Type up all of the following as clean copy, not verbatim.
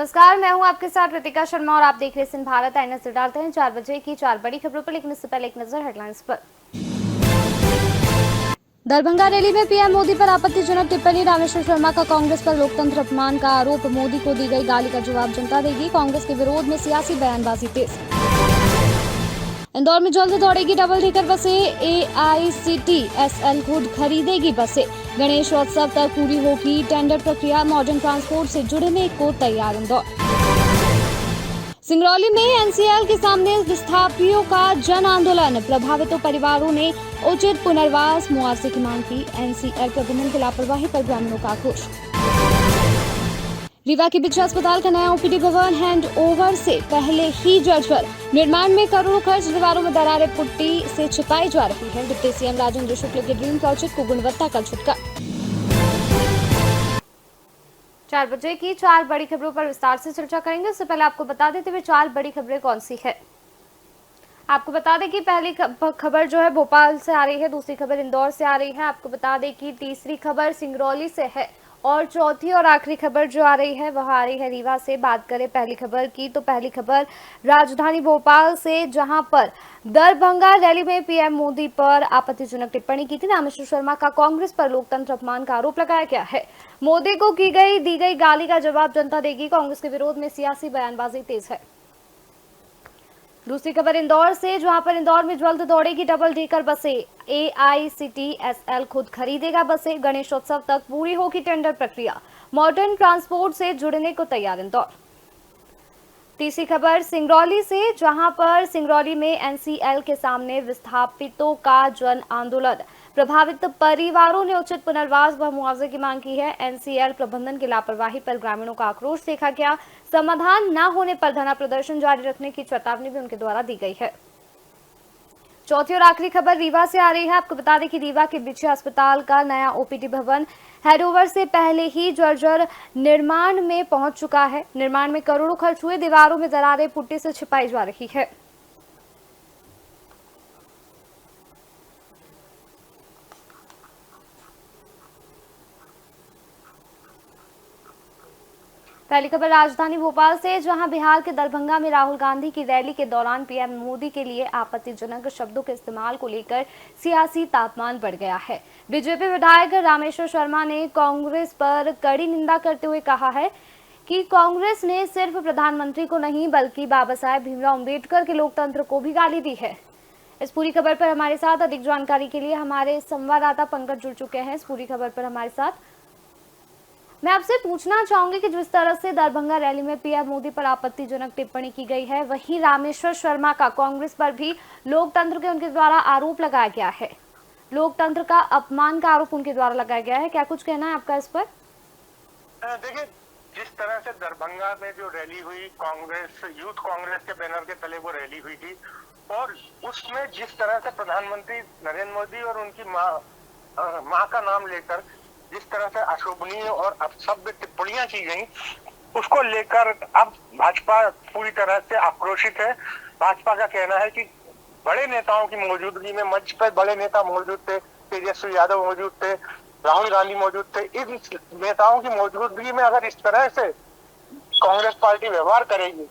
नमस्कार, मैं हूं आपके साथ रितिका शर्मा और आप देख रहे हैं भारत आई। नजर डालते हैं 4 बजे की 4 बड़ी खबरों पर, लेकिन इससे पहले एक नजर हेडलाइंस पर। दरभंगा रैली में पीएम मोदी पर आपत्तिजनक टिप्पणी। रामेश्वर शर्मा का कांग्रेस पर लोकतंत्र अपमान का आरोप। मोदी को दी गई गाली का जवाब जनता देगी। कांग्रेस के विरोध में सियासी बयानबाजी तेज। इंदौर में जल्द दौड़ेगी डबल डेकर बसें। AICTSL खुद खरीदेगी बसें। गणेशोत्सव तक पूरी होगी टेंडर प्रक्रिया। मॉडर्न ट्रांसपोर्ट से जुड़ने को तैयार इंदौर। सिंगरौली में NCL के सामने विस्थापियों का जन आंदोलन। प्रभावितों परिवारों ने उचित पुनर्वास मुआवजे की मांग की। NCL प्रबंधन की लापरवाही पर ग्रामीणों का आक्रोश। रीवा के बिच्छा अस्पताल का नया OPD भवन हैंड ओवर से पहले ही जर्जर। निर्माण में करोड़ों खर्च, दीवारों में दरारें पुट्टी से छिपाई जा रही है। डिप्टी CM राजेंद्र शुक्ल के ड्रीम प्रोजेक्ट को गुणवत्ता का झटका। 4 बजे की 4 बड़ी खबरों पर विस्तार से चर्चा करेंगे। उससे पहले आपको बता देते हुए 4 बड़ी खबरें कौन सी है। आपको बता दें कि पहली खबर जो है भोपाल से आ रही है, दूसरी खबर इंदौर से आ रही है। आपको बता दें कि तीसरी खबर सिंगरौली से है और चौथी और आखिरी खबर जो आ रही है वह आ रही है रीवा से। बात करें पहली खबर की तो पहली खबर राजधानी भोपाल से, जहां पर दरभंगा रैली में पीएम मोदी पर आपत्तिजनक टिप्पणी की थी। रामेश्वर शर्मा का कांग्रेस पर लोकतंत्र अपमान का आरोप लगाया गया है। मोदी को दी गई गाली का जवाब जनता देगी। कांग्रेस के विरोध में सियासी बयानबाजी तेज है। दूसरी खबर इंदौर से, जहां पर इंदौर में जल्द दौड़ेगी डबल डेकर बसें। AICTSL खुद खरीदेगा बसें। गणेशोत्सव तक पूरी होगी टेंडर प्रक्रिया। मॉडर्न ट्रांसपोर्ट से जुड़ने को तैयार इंदौर। तीसरी खबर सिंगरौली से, जहां पर सिंगरौली में NCL के सामने विस्थापितों का जन आंदोलन। प्रभावित परिवारों ने उचित पुनर्वास व मुआवजे की मांग की है। NCL प्रबंधन की लापरवाही पर ग्रामीणों का आक्रोश देखा गया। समाधान न होने पर धरना प्रदर्शन जारी रखने की चेतावनी भी उनके द्वारा दी गई है। चौथी और आखिरी खबर रीवा से आ रही है। आपको बता दें कि रीवा के बिच्छा अस्पताल का नया OPD भवन हैंडओवर से पहले ही जर्जर निर्माण में पहुंच चुका है। निर्माण में करोड़ों खर्च हुए, दीवारों में दरारें पुट्टी से छिपाई जा रही है। पहली खबर राजधानी भोपाल से, जहां बिहार के दरभंगा में राहुल गांधी की रैली के दौरान पीएम मोदी के लिए आपत्तिजनक शब्दों के इस्तेमाल को लेकर सियासी तापमान बढ़ गया है। बीजेपी विधायक रामेश्वर शर्मा ने कांग्रेस पर कड़ी निंदा करते हुए कहा है कि कांग्रेस ने सिर्फ प्रधानमंत्री को नहीं बल्कि बाबा साहेब भीमराव अम्बेडकर के लोकतंत्र को भी गाली दी है। इस पूरी खबर पर हमारे साथ अधिक जानकारी के लिए हमारे संवाददाता पंकज जुड़ चुके हैं। इस पूरी खबर पर हमारे साथ मैं आपसे पूछना चाहूंगी कि जिस तरह से दरभंगा रैली में पीएम मोदी पर आपत्तिजनक टिप्पणी की गई है, वहीं रामेश्वर शर्मा का कांग्रेस पर भी लोकतंत्र के उनके द्वारा आरोप लगाया गया है। लोकतंत्र का अपमान का आरोप उनके द्वारा लगाया गया है। क्या कुछ कहना है आपका इस पर? देखिए, जिस तरह से दरभंगा में जो रैली हुई, कांग्रेस यूथ कांग्रेस के बैनर के तले वो रैली हुई थी, और उसमें जिस तरह से प्रधानमंत्री नरेंद्र मोदी और उनकी माँ का नाम लेकर जिस तरह से अशोभनीय और अपशब्द टिप्पणियां की गई, उसको लेकर अब भाजपा पूरी तरह से आक्रोशित है। भाजपा का कहना है कि बड़े नेताओं की मौजूदगी में, मंच पर बड़े नेता मौजूद थे, तेजस्वी यादव मौजूद थे, राहुल गांधी मौजूद थे, इन नेताओं की मौजूदगी में अगर इस तरह से कांग्रेस पार्टी व्यवहार करेगी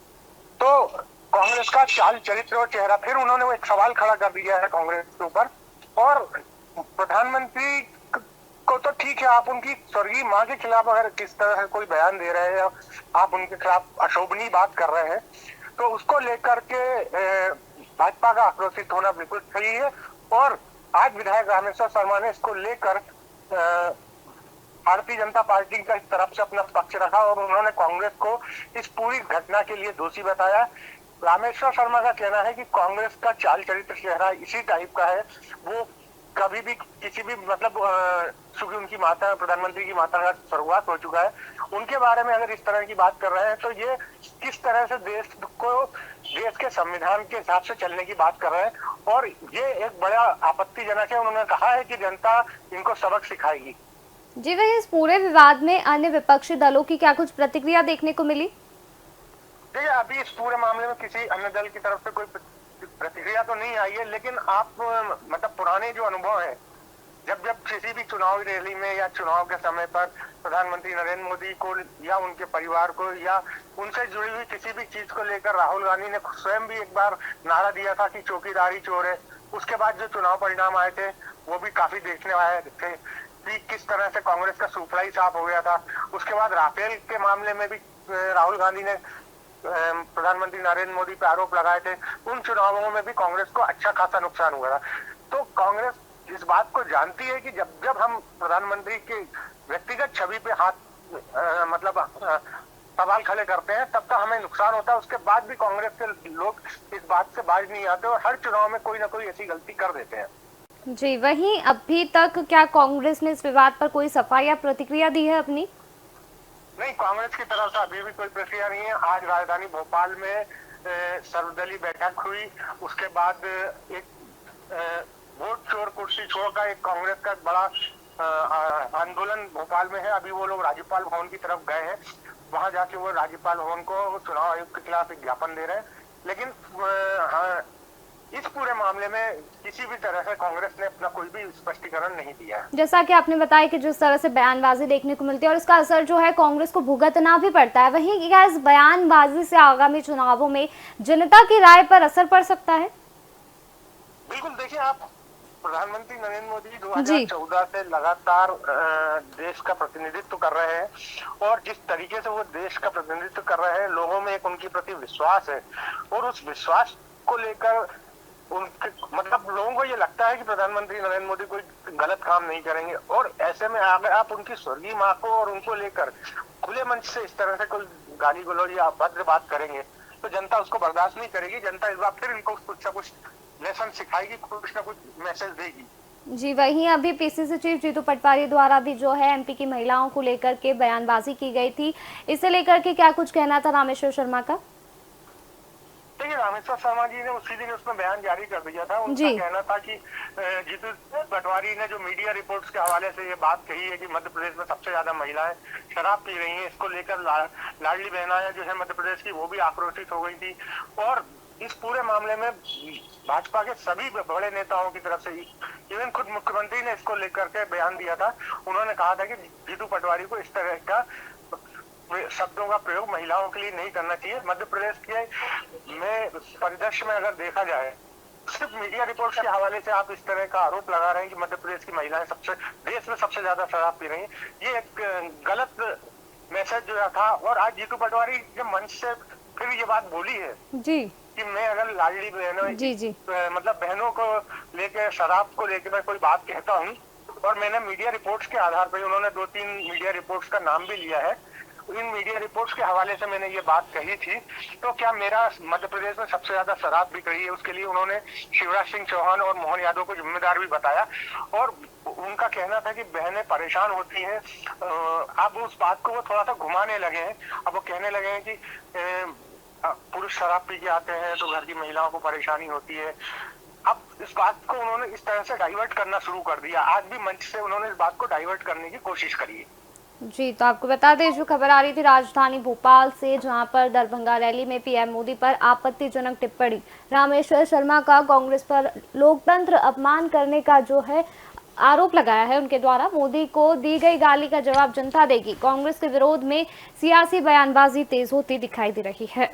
तो कांग्रेस का चाल चरित्र और चेहरा, फिर उन्होंने वो एक सवाल खड़ा कर दिया है कांग्रेस के ऊपर। और प्रधानमंत्री को तो ठीक है, आप उनकी स्वर्गीय माँ के खिलाफ अगर किस तरह से कोई बयान दे रहे हैं, आप उनके खिलाफ अशोभनीय बात कर रहे हैं, तो उसको लेकर के भाजपा का आक्रोशित होना बिल्कुल सही है। और आज विधायक रामेश्वर शर्मा ने इसको लेकर भारतीय जनता पार्टी का इस तरफ से अपना पक्ष रखा और उन्होंने कांग्रेस को इस पूरी घटना के लिए दोषी बताया। रामेश्वर शर्मा का कहना है कि कांग्रेस का चाल चरित्र चेहरा इसी टाइप का है। वो कभी भी किसी भी चूंकि उनकी माता, प्रधानमंत्री की माता का स्वर्गवास हो चुका है, उनके बारे में अगर इस तरह की बात कर रहे हैं तो ये किस तरह से देश के संविधान के हिसाब से चलने की बात कर रहे हैं। और ये एक बड़ा आपत्तिजनक है। उन्होंने कहा है कि जनता इनको सबक सिखाएगी। जी, वही इस पूरे विवाद में अन्य विपक्षी दलों की क्या कुछ प्रतिक्रिया देखने को मिली? देखिए, अभी इस पूरे मामले में किसी अन्य दल की तरफ से कोई प्रतिक्रिया तो नहीं आई है, लेकिन आप पुराने जो अनुभव है, जब जब किसी भी चुनावी रैली में या चुनाव के समय पर प्रधानमंत्री नरेंद्र मोदी को या उनके परिवार को या उनसे जुड़ी हुई किसी भी चीज को लेकर राहुल गांधी ने स्वयं भी एक बार नारा दिया था कि चौकीदारी चोर है। उसके बाद जो चुनाव परिणाम आए थे वो भी काफी देखने आए थे कि किस तरह से कांग्रेस का सूफड़ा ही साफ हो गया था। उसके बाद राफेल के मामले में भी राहुल गांधी ने प्रधानमंत्री नरेंद्र मोदी पे आरोप लगाए थे। उन चुनावों में भी कांग्रेस को अच्छा खासा नुकसान हुआ था। तो कांग्रेस इस बात को जानती है कि जब जब हम प्रधानमंत्री के व्यक्तिगत छवि पे सवाल खड़े करते हैं तब तक हमें नुकसान होता है। उसके बाद भी कांग्रेस के लोग इस बात से बाज नहीं आते और हर चुनाव में कोई ना कोई ऐसी गलती कर देते हैं। जी, वहीं अभी तक क्या कांग्रेस ने इस विवाद पर कोई सफाई या प्रतिक्रिया दी है अपनी? नहीं, कांग्रेस की तरफ से अभी भी कोई प्रतिक्रिया नहीं है। आज राजधानी भोपाल में सर्वदलीय बैठक हुई। उसके बाद एक वोट चोर कुर्सी छोड़ का एक कांग्रेस का बड़ा आंदोलन भोपाल में है। अभी वो लोग राज्यपाल भवन की तरफ गए हैं। वहां जाके वो राज्यपाल भवन को चुनाव आयोग के खिलाफ एक ज्ञापन दे रहे हैं। लेकिन इस पूरे मामले में किसी भी तरह से कांग्रेस ने अपना कोई भी स्पष्टीकरण नहीं दिया है। जैसा कि आपने बताया कि जिस तरह से बयानबाजी देखने को मिलती है और इसका असर जो है कांग्रेस को भुगतना भी पड़ता है, वहीं क्या इस बयानबाजी से आगामी चुनावों में जनता की राय पर असर पड़ सकता है? बिल्कुल, देखिए आप प्रधानमंत्री नरेंद्र मोदी 2014 से लगातार देश का प्रतिनिधित्व कर रहे हैं और जिस तरीके से वो देश का प्रतिनिधित्व कर रहे हैं, लोगों में एक उनके प्रति विश्वास है और उस विश्वास को लेकर उनके लोगों को ये लगता है कि प्रधानमंत्री नरेंद्र मोदी कोई गलत काम नहीं करेंगे। और ऐसे में अगर आप उनकी स्वर्गीय माँ को और उनको लेकर खुले मंच से इस तरह से कोई गाली गलौज या अभद्र बात करेंगे तो जनता उसको बर्दाश्त नहीं करेगी। जनता इस बार फिर इनको कुछ ना कुछ लेसन सिखाएगी, कुछ ना कुछ मैसेज देगी। जी, वहीं अभी पीसीसी चीफ जीतू पटवारी द्वारा भी जो है एमपी की महिलाओं को लेकर के बयानबाजी की गई थी। इसे लेकर के क्या कुछ कहना था रामेश्वर शर्मा का? देखिए, रामेश्वर शर्मा जी ने उसी दिन उसमें बयान जारी कर दिया था। उनका कहना था कि जीतू पटवारी ने जो मीडिया रिपोर्ट्स के हवाले से ये बात कही है कि मध्य प्रदेश में सबसे ज्यादा महिलाएं शराब पी रही हैं, इसको लेकर लाडली बहनाएं जो है मध्य प्रदेश की वो भी आक्रोशित हो गई थी। और इस पूरे मामले में भाजपा के सभी बड़े नेताओं की तरफ से इवन खुद मुख्यमंत्री ने इसको लेकर के बयान दिया था। उन्होंने कहा था कि जीतू पटवारी को इस तरह का शब्दों का प्रयोग महिलाओं के लिए नहीं करना चाहिए। मध्य प्रदेश के परिदृश्य में अगर देखा जाए, सिर्फ मीडिया रिपोर्ट्स के हवाले से आप इस तरह का आरोप लगा रहे हैं कि मध्य प्रदेश की महिलाएं देश में सबसे ज्यादा शराब पी रही हैं, ये एक गलत मैसेज जो था। और आज जीतू पटवारी के मंच से फिर ये बात बोली है जी कि मैं अगर लाडली बहनों बहनों को लेकर शराब को लेकर मैं कोई बात कहता हूँ और मैंने मीडिया रिपोर्ट्स के आधार पर, उन्होंने 2-3 मीडिया रिपोर्ट्स का नाम भी लिया है, इन मीडिया रिपोर्ट्स के हवाले से मैंने ये बात कही थी, तो क्या मेरा मध्य प्रदेश में सबसे ज्यादा शराब बिक रही है उसके लिए उन्होंने शिवराज सिंह चौहान और मोहन यादव को जिम्मेदार भी बताया। और उनका कहना था कि बहनें परेशान होती हैं। अब उस बात को वो थोड़ा सा घुमाने लगे हैं। अब वो कहने लगे हैं कि पुरुष शराब पी के आते हैं तो घर की महिलाओं को परेशानी होती है। अब इस बात को उन्होंने इस तरह से डाइवर्ट करना शुरू कर दिया। आज भी मंच से उन्होंने इस बात को डाइवर्ट करने की कोशिश करी है। जी, तो आपको बता दें जो खबर आ रही थी राजधानी भोपाल से, जहां पर दरभंगा रैली में पीएम मोदी पर आपत्तिजनक टिप्पणी, रामेश्वर शर्मा का कांग्रेस पर लोकतंत्र अपमान करने का जो है आरोप लगाया है उनके द्वारा। मोदी को दी गई गाली का जवाब जनता देगी। कांग्रेस के विरोध में सियासी बयानबाजी तेज होती दिखाई दे रही है।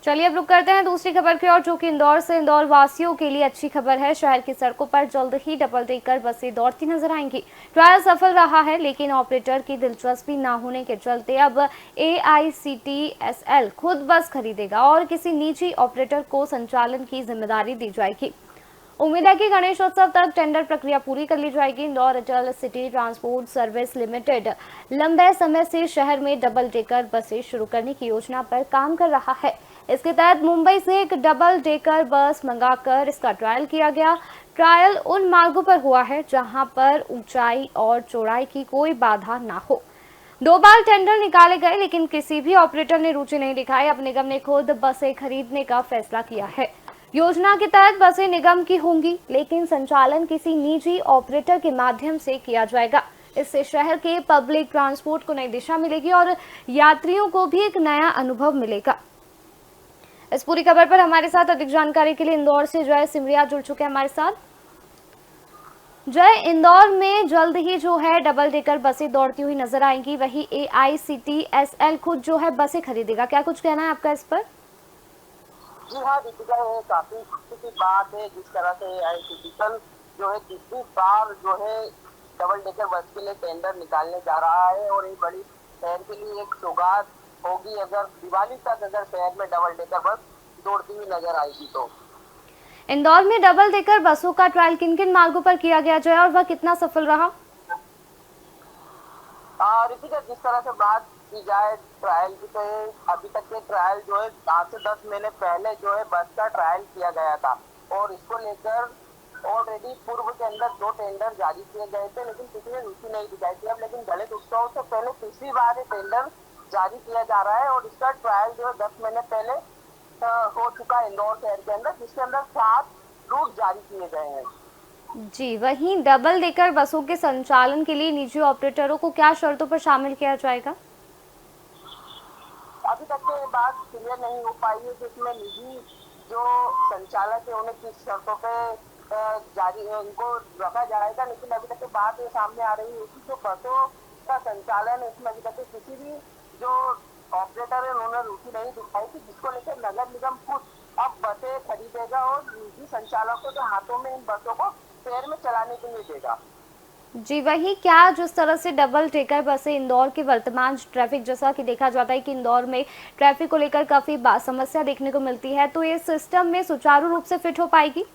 चलिए अब रुक करते हैं दूसरी खबर की ओर, जो कि इंदौर से। इंदौर वासियों के लिए अच्छी खबर है। शहर की सड़कों पर जल्द ही डबल डेकर बसें दौड़ती नजर आएंगी। ट्रायल सफल रहा है, लेकिन ऑपरेटर की दिलचस्पी न होने के चलते अब AICTSL खुद बस खरीदेगा और किसी निजी ऑपरेटर को संचालन की जिम्मेदारी दी जाएगी। उम्मीद है कि गणेशोत्सव तक टेंडर प्रक्रिया पूरी कर ली जाएगी। इंदौर अटल सिटी ट्रांसपोर्ट सर्विस लिमिटेड लंबे समय से शहर में डबल डेकर बसें शुरू करने की योजना पर काम कर रहा है। इसके तहत मुंबई से एक डबल डेकर बस मंगाकर इसका ट्रायल किया गया। ट्रायल उन मार्गों पर हुआ है जहां पर ऊंचाई और चौड़ाई की कोई बाधा ना हो। 2 बार टेंडर निकाले गए, लेकिन किसी भी ऑपरेटर ने रुचि नहीं दिखाई। अब निगम ने खुद बसें खरीदने का फैसला किया है। योजना के तहत बसें निगम की होंगी, लेकिन संचालन किसी निजी ऑपरेटर के माध्यम से किया जाएगा। इससे शहर के पब्लिक ट्रांसपोर्ट को नई दिशा मिलेगी और यात्रियों को भी एक नया अनुभव मिलेगा। इस पूरी खबर पर हमारे साथ अधिक जानकारी के लिए इंदौर से जय सिमरिया जुड़ चुके हैं हमारे साथ। जय, इंदौर में जल्द ही जो है डबल डेकर बसें दौड़ती हुई नजर आएंगी, वही AICTSL खुद जो है बसें खरीदेगा, क्या कुछ कहना है आपका इस पर? जी हाँ दीपिका, ये काफी खुशी की बात है जिस तरह से AICTSL जो है तीसरी बार जो है डबल डेकर बस के लिए टेंडर निकालने जा रहा है और ये बड़ी शहर के लिए एक सौगात होगी अगर दिवाली तक अगर शहर में डबल डेकर बस दौड़ती हुई नजर आएगी तो। इंदौर में डबल डेकर बसों का ट्रायल किन किन मार्गों पर किया गया जय, और वह कितना सफल रहा? ऋतिका, जिस तरह से बात की जाए ट्रायल की तो अभी तक के ट्रायल जो है 8 से 10 महीने पहले जो है बस का ट्रायल किया गया था और इसको लेकर ऑलरेडी पूर्व के अंदर 2 टेंडर जारी किए गए थे, लेकिन किसी ने रुचि नहीं दिखाई थी। अब लेकिन दलित उत्सव से पहले तीसरी बार ये टेंडर जारी किया जा रहा है और इसका ट्रायल जो है 10 महीने पहले हो चुका है इंदौर शहर के अंदर, जिसके अंदर 7 रूट जारी किए गए हैं। जी, वहीं डबल डेकर बसों के संचालन के लिए निजी ऑपरेटरों को क्या शर्तों पर शामिल किया जाएगा? अभी तक तो ये बात क्लियर नहीं हो पाई है कि इसमें निजी जो संचालक है उन्हें किस शर्तों पे जारी उनको रखा जाएगा, लेकिन अभी तक बात ये सामने आ रही है कि जो बसों का संचालन है इसमें अभी तक किसी भी जो ऑपरेटर है उन्होंने रुचि नहीं दिखाई थी, जिसको लेकर नगर निगम खुद अब बसें खरीदेगा और निजी संचालकों के हाथों में इन बसों को शहर में चलाने के लिए देगा। जी, वही क्या जिस तरह से डबल डेकर बसें इंदौर के वर्तमान ट्रैफिक, जैसा कि देखा जाता है कि इंदौर में ट्रैफिक को लेकर काफी समस्या देखने को मिलती है, तो ये सिस्टम में सुचारू रूप से फिट हो पाएगी?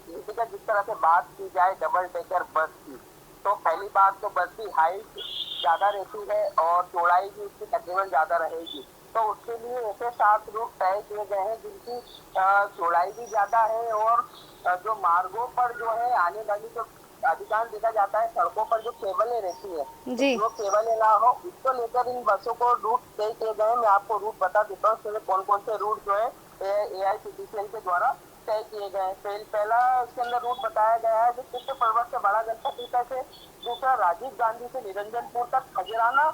जिस तरह से बात की जाए डबल डेकर बस की तो पहली बात तो बस की हाइट ज्यादा रहती है और चौड़ाई भी उसकी तकरीबन ज्यादा रहेगी, तो उसके लिए ऐसे 7 रूट तय किए गए हैं जिनकी चौड़ाई भी ज्यादा है और जो मार्गों पर जो है आने वाली जो अधिकांश देखा जाता है सड़कों पर जो केबलें रहती है जी, वो केबलें ना हो, इसको लेकर इन बसों को रूट तय किए गए हैं। मैं आपको रूट बता देता हूँ कौन कौन से रूट जो है AICTSL के द्वारा तय किए गए हैं। पहला इसके अंदर रूट बताया गया है जो कृष्ण पर्वत से बड़ा गणपति तक है, दूसरा राजीव गांधी से निरंजनपुर तक, खजराना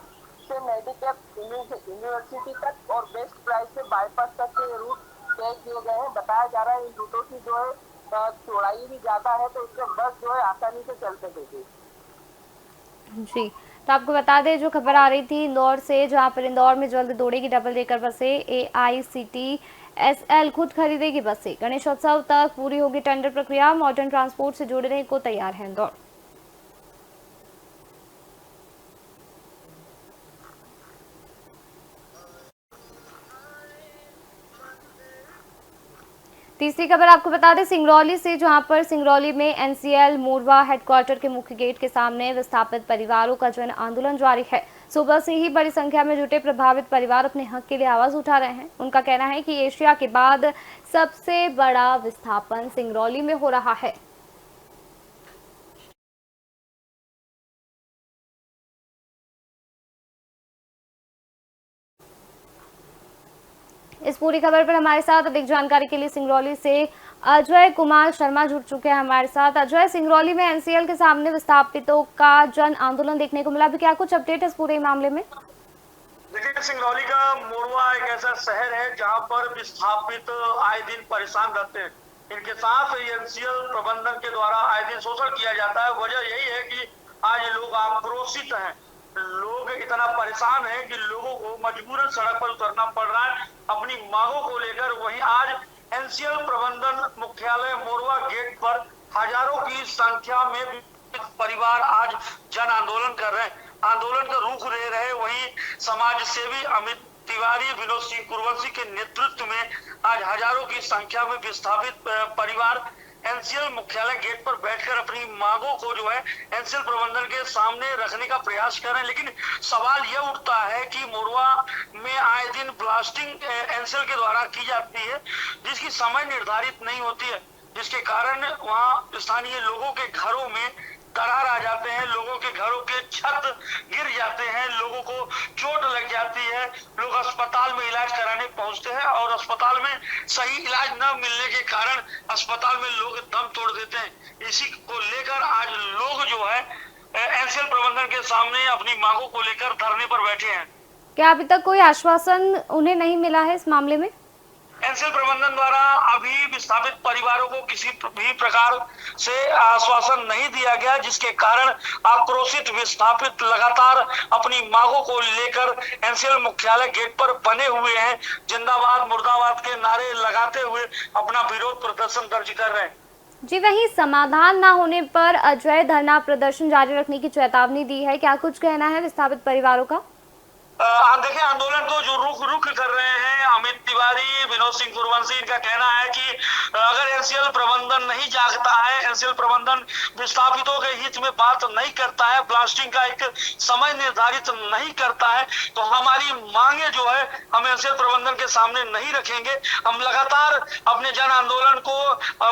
से मेडिकल यूनिवर्सिटी तक और बेस्ट प्राइस से बाईपास तक के रूट तय किए गए हैं। बताया जा रहा है इन रूटों की जो है चौड़ाई भी ज्यादा है तो इससे बस जो है आसानी से चल सकेगी। जी, तो आपको बता दें जो खबर आ रही थी इंदौर से, जहां पर इंदौर में जल्द दौड़ेगी डबल डेकर बसें, AICTSL खुद खरीदेगी बसें, गणेशोत्सव तक पूरी होगी टेंडर प्रक्रिया, मॉडर्न ट्रांसपोर्ट से जुड़ने को तैयार है इंदौर। तीसरी खबर आपको बता दें सिंगरौली से, जहां पर सिंगरौली में NCL मोरवा हेडक्वार्टर के मुख्य गेट के सामने विस्थापित परिवारों का जन आंदोलन जारी है। सुबह से ही बड़ी संख्या में जुटे प्रभावित परिवार अपने हक के लिए आवाज उठा रहे हैं। उनका कहना है कि एशिया के बाद सबसे बड़ा विस्थापन सिंगरौली में हो रहा है। इस पूरी खबर पर हमारे साथ अधिक जानकारी के लिए सिंगरौली से अजय कुमार शर्मा जुड़ चुके हैं हमारे साथ। अजय, सिंगरौली में NCL के सामने विस्थापितों का जन आंदोलन देखने को मिला, अभी क्या कुछ अपडेट है इस पूरे मामले में? देखिए, सिंगरौली का मोरवा एक ऐसा शहर है जहां पर विस्थापित आए दिन परेशान रहते हैं। इनके साथ NCL प्रबंधन के द्वारा आए दिन शोषण किया जाता है। वजह यही है कि आज लोग आक्रोशित हैं, लोग इतना परेशान हैं कि लोगों को मजबूरन सड़क पर उतरना पड़ रहा है अपनी मांगों को लेकर। वहीं आज NCL प्रबंधन मुख्यालय मोरवा गेट पर हजारों की संख्या में परिवार आज जन आंदोलन कर रहे हैं, आंदोलन का रुख दे रहे। वहीं समाज सेवी अमित तिवारी, विनोद सिंह कुरवंशी के नेतृत्व में आज हजारों की संख्या में विस्थापित परिवार NCL मुख्यालय गेट पर बैठकर अपनी मांगों को जो है NCL प्रबंधन के सामने रखने का प्रयास कर रहे हैं। लेकिन सवाल यह उठता है कि मोरवा में आए दिन ब्लास्टिंग NCL के द्वारा की जाती है जिसकी समय निर्धारित नहीं होती है, जिसके कारण वहां स्थानीय लोगों के घरों में दरार आ जाते हैं, लोगों के घरों के छत गिर जाते हैं, लोगों को चोट लग जाती है, लोग अस्पताल में इलाज कराने पहुंचते हैं और अस्पताल में सही इलाज न मिलने के कारण अस्पताल में लोग दम तोड़ देते हैं। इसी को लेकर आज लोग जो है NCL प्रबंधन के सामने अपनी मांगों को लेकर धरने पर बैठे हैं। क्या अभी तक कोई आश्वासन उन्हें नहीं मिला है इस मामले में? एनसीएल प्रबंधन द्वारा अभी विस्थापित परिवारों को किसी भी प्रकार से आश्वासन नहीं दिया गया, जिसके कारण आक्रोशित विस्थापित लगातार अपनी मांगों को लेकर एनसीएल मुख्यालय गेट पर बने हुए हैं। जिंदाबाद मुर्दाबाद के नारे लगाते हुए अपना विरोध प्रदर्शन दर्ज कर रहे हैं। जी, वहीं समाधान ना होने पर अजय धरना प्रदर्शन जारी रखने की चेतावनी दी है। क्या कुछ कहना है विस्थापित परिवारों का? देखिए, आंदोलन को जो रुख कर रहे हैं अमित तिवारी, विनोद सिंह सूर्यवंशी, इनका कहना है कि अगर एनसीएल प्रबंधन नहीं जागता है, एनसीएल प्रबंधन विस्थापितों के हित में बात नहीं करता है, ब्लास्टिंग का एक समय निर्धारित नहीं करता है, तो हमारी मांगे जो है हम एनसीएल प्रबंधन के सामने नहीं रखेंगे। हम लगातार अपने जन आंदोलन को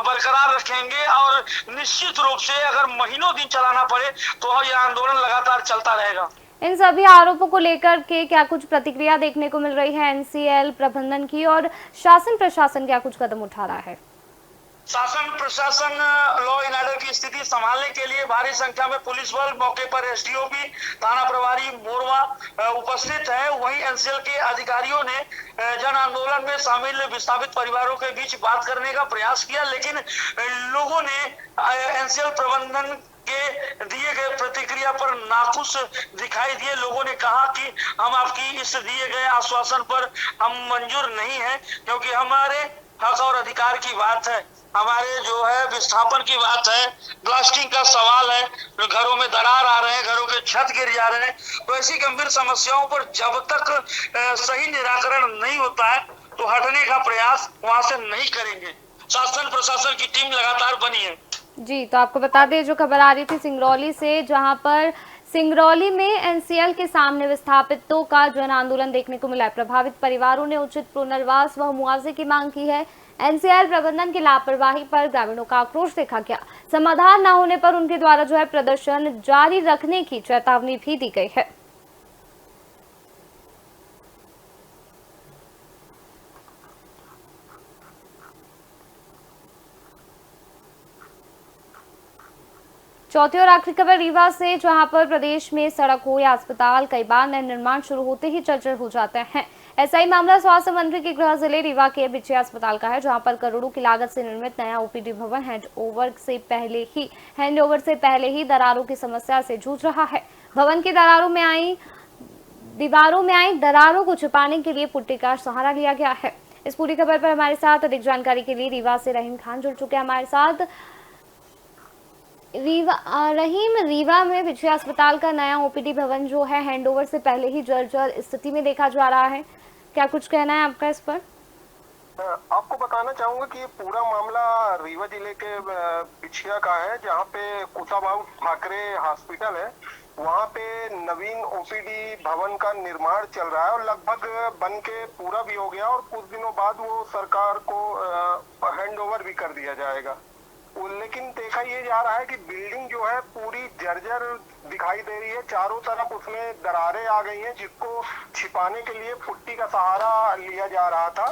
बरकरार रखेंगे और निश्चित रूप से अगर महीनों दिन चलाना पड़े तो यह आंदोलन लगातार चलता रहेगा। इन सभी आरोपों को लेकर के क्या कुछ प्रतिक्रिया देखने को मिल रही है एनसीएल प्रबंधन की, और शासन प्रशासन क्या कुछ कदम उठा रहा है? शासन प्रशासन लॉ एंड ऑर्डर की स्थिति संभालने के लिए भारी संख्या में पुलिस बल, मौके पर एसडीओपी, थाना प्रभारी मोरवा उपस्थित है। वहीं एनसीएल के अधिकारियों ने जन आंदोलन में शामिल विस्थापित परिवारों के बीच बात करने का प्रयास किया, लेकिन लोगों ने एनसीएल प्रबंधन के दिए गए प्रतिक्रिया पर नाखुश दिखाई दिए। लोगों ने कहा कि हम आपकी इस दिए गए आश्वासन पर हम मंजूर नहीं है, क्योंकि हमारे हक और अधिकार की बात है, हमारे जो है विस्थापन की बात है, ब्लास्टिंग का सवाल है, घरों में दरार आ रहे हैं, घरों के छत गिर जा रहे हैं। तो ऐसी गंभीर समस्याओं पर जब तक सही निराकरण नहीं होता है तो हटने का प्रयास वहां से नहीं करेंगे। शासन प्रशासन की टीम लगातार बनी है। जी, तो आपको बता दें जो खबर आ रही थी सिंगरौली से, जहां पर सिंगरौली में एनसीएल के सामने विस्थापितों का जन आंदोलन देखने को मिला है। प्रभावित परिवारों ने उचित पुनर्वास व मुआवजे की मांग की है। एनसीएल प्रबंधन की लापरवाही पर ग्रामीणों का आक्रोश देखा गया। समाधान न होने पर उनके द्वारा जो है प्रदर्शन जारी रखने की चेतावनी भी दी गई है। चौथी और आखिरी खबर रीवा से, जहां पर प्रदेश में सड़क हो या अस्पताल कई बार नए निर्माण शुरू होते ही जर्जर हो जाते हैं। ऐसा ही मामला स्वास्थ्य मंत्री के गृह जिले रीवा के बिछिया अस्पताल का है, जहां पर करोड़ों की लागत से निर्मित नया ओपीडी भवन हैंडओवर से पहले ही दरारों की समस्या से जूझ रहा है। भवन की दीवारों में आई दरारों को छिपाने के लिए पुट्टी का सहारा लिया गया है। इस पूरी खबर पर हमारे साथ अधिक जानकारी के लिए रीवा से रहीम खान जुड़ चुके हैं हमारे साथ। रीवा में बिछिया अस्पताल का नया ओपीडी भवन जो है हैंडओवर से पहले ही जर्जर स्थिति में देखा जा रहा है। क्या कुछ कहना है आपका इस पर? आपको बताना चाहूंगा कि ये पूरा मामला रीवा जिले के बिछिया का है, जहाँ पे कुशाभाऊ ठाकरे हॉस्पिटल है। वहाँ पे नवीन ओपीडी भवन का निर्माण चल रहा है और लगभग बन के पूरा भी हो गया और कुछ दिनों बाद वो सरकार को हैंडओवर भी कर दिया जाएगा। लेकिन देखा ये जा रहा है कि बिल्डिंग जो है पूरी जर्जर दिखाई दे रही है, चारों तरफ उसमें दरारें आ गई हैं, जिसको छिपाने के लिए पुट्टी का सहारा लिया जा रहा था।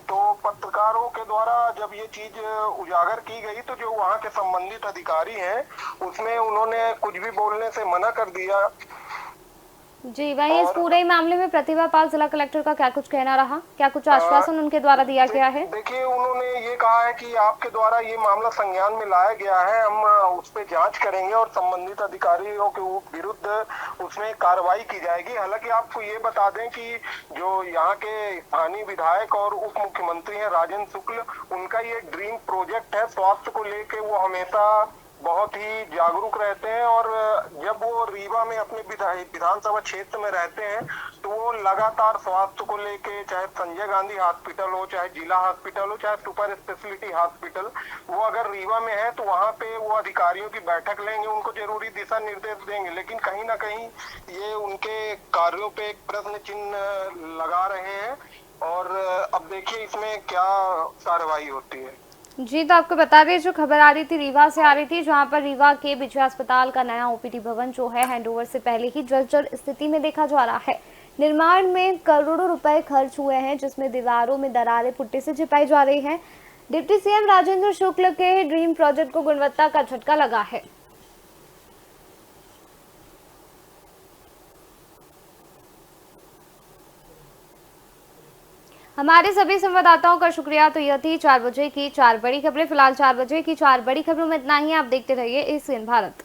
तो पत्रकारों के द्वारा जब ये चीज उजागर की गई तो जो वहाँ के संबंधित अधिकारी हैं उसमें उन्होंने कुछ भी बोलने से मना कर दिया। जी, वही इस पूरे मामले में प्रतिभा पाल जिला कलेक्टर का क्या कुछ कहना रहा? क्या कुछ आश्वासन उनके द्वारा दिया गया है? देखिए, उन्होंने ये कहा है कि आपके द्वारा ये मामला संज्ञान में लाया गया है, हम उस पर जांच करेंगे और संबंधित अधिकारियों के विरुद्ध उसमें कार्रवाई की जाएगी। हालांकि आपको ये बता दें कि जो यहाँ के स्थानीय विधायक और उप मुख्यमंत्री हैं राजेंद्र शुक्ल, उनका ये ड्रीम प्रोजेक्ट है। स्वास्थ्य को लेके वो हमेशा बहुत ही जागरूक रहते हैं और जब वो रीवा में अपने विधानसभा क्षेत्र में रहते हैं तो वो लगातार स्वास्थ्य को लेके, चाहे संजय गांधी हॉस्पिटल हो, चाहे जिला हॉस्पिटल हो, चाहे सुपर स्पेशलिटी हॉस्पिटल, वो अगर रीवा में है तो वहाँ पे वो अधिकारियों की बैठक लेंगे, उनको जरूरी दिशा निर्देश देंगे। लेकिन कहीं ना कहीं ये उनके कार्यों पे एक प्रश्न चिन्ह लगा रहे हैं और अब देखिए इसमें क्या कार्रवाई होती है। जी, तो आपको बता दें जो खबर आ रही थी रीवा से आ रही थी, जहां पर रीवा के बिछिया अस्पताल का नया ओपीडी भवन जो है हैंडओवर से पहले ही जर्जर स्थिति में देखा जा रहा है। निर्माण में करोड़ों रुपए खर्च हुए हैं, जिसमें दीवारों में दरारें पुट्टी से छिपाई जा रही हैं। डिप्टी सीएम राजेंद्र शुक्ल के ड्रीम प्रोजेक्ट को गुणवत्ता का झटका लगा है। हमारे सभी संवाददाताओं का शुक्रिया। तो यह थी 4 बजे की 4 बड़ी खबरें। फिलहाल 4 बजे की 4 बड़ी खबरों में इतना ही। आप देखते रहिए एसीएन भारत।